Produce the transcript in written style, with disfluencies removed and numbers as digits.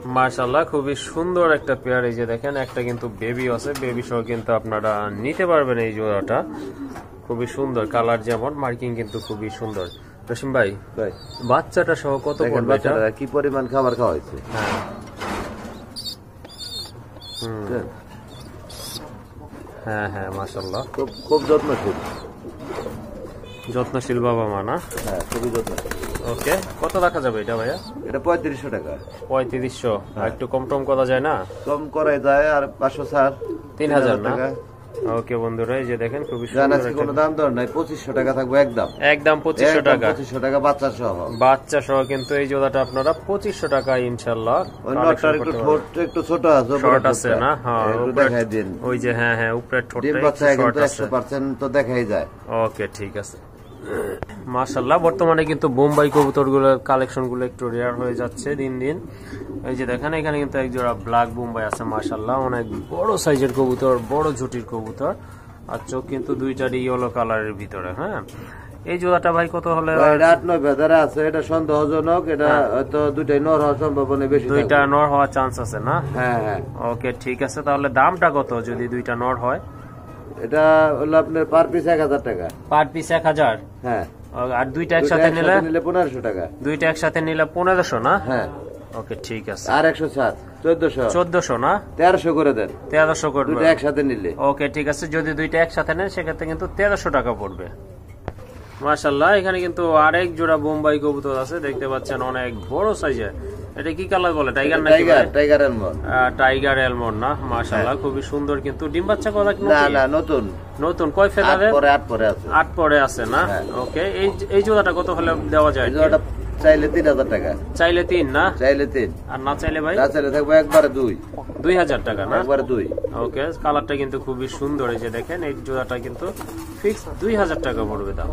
মাশাআল্লাহ খুবই সুন্দর একটা পেয়ার। এই যে দেখেন একটা কিন্তু বেবি আছে, বেবি সহ কিন্তু আপনারা নিতে পারবেন এই জোড়াটা। খুবই সুন্দর কালার, যেমন মার্কিং কিন্তু খুবই সুন্দর। রসিম ভাই, বাচ্চাটা সহ কত পড়বে এটা? কি পরিমাণ খাবার খাওয়া হয়েছে? হ্যাঁ হ্যাঁ মাশাআল্লাহ, খুব যত্নশীল বাবা মা না? হ্যাঁ, খুবই যত্নশীল। ওকে, কত রাখা যাবে এটা ভাইয়া? এটা 3500 টাকা। 3500? একটু কম টম করা যায় না? কম করাই যায়, আর 500 ছাড়, 3000 না? ওকে বন্ধুরা, এই যে দেখেন খুবই সুন্দর, কোনো দাম দর নাই, 2500 টাকা থাকবে একদম। একদম 2500 টাকা। 2500 টাকা বাচ্চা সহ। বাচ্চা সহ কিন্তু এই জোড়াটা আপনারা 2500 টাকা ইনশাআল্লাহ। ওই নটটার একটু ঠোঁট একটু ছোট আছে, শর্ট আছে না? হ্যাঁ, একটু দেখাই দিন। ওই যে হ্যাঁ হ্যাঁ, উপরের ঠোঁটটা ডিম বাচ্চা কিন্তু 100% তো দেখাই যায়। ওকে ঠিক আছে। মাশাআল্লাহ, বর্তমানে কিন্তু বোম্বাই কবুতরগুলোর কালেকশনগুলো একটু রেয়ার হয়ে যাচ্ছে দিন দিন। এই যে দেখেন এখানে কিন্তু এক জোড়া ব্ল্যাক বোম্বাই আছে, মাশাআল্লাহ অনেক বড় সাইজের কবুতর, বড় ঝুটির কবুতর, আর চোখ কিন্তু দুইটারই ইয়েলো কালারের ভিতরে। হ্যাঁ, এই জোড়াটা ভাই কত হলে? 8-9 ভেদারে আছে, এটা সন্দেহজনক, এটা হয়তো দুইটাই নর হওয়ার সম্ভাবনা বেশি, দুইটা নর হওয়ার চান্স আছে না? হ্যাঁ হ্যাঁ। ওকে ঠিক আছে, তাহলে দামটা কত যদি দুইটা নর হয়? এটা হলো আপনার পার পিস 1000 টাকা। Per piece 1000? হ্যাঁ। আর দুইটা একসাথে নিলে? 1500 টাকা। দুইটা একসাথে নিলে 1500 না? হ্যাঁ। ওকে ঠিক আছে। আর 107 1400 1400 না? 1300 করে দেন। 1300 করবে দুইটা একসাথে নিলে। ওকে ঠিক আছে, যদি দুইটা একসাথে নেন সেক্ষেত্রে কিন্তু 1300 টাকা পড়বে। মাশাআল্লাহ, এখানে কিন্তু আরেক জোড়া বোম্বাই কবুতর আছে, দেখতে পাচ্ছেন অনেক বড় সাইজের। এটা কি কালার বলে? টাইগার নাকি? টাইগার এলমন্ড। টাইগার এলমন্ড না? মাশাআল্লাহ খুবই সুন্দর। কিন্তু ডিম বাচ্চা করা কি? না না, নতুন নতুন। কয় ফেদারে? 8 পরে আছে। 8 পরে আছে না? ওকে, এই জোড়াটা কত হলে দেওয়া যায়? এই জোড়াটা চাইলে 3000 টাকা। চাইলে 3 না? চাইলে 3। আর না চাইলে ভাই? না চাইলে থাকবে একবারে 2000 টাকা না? একবারে 2। ওকে, কালারটা কিন্তু খুবই সুন্দর। এই যে দেখেন এই জোড়াটা কিন্তু ফিক্স 2000 টাকা পড়বে দাম।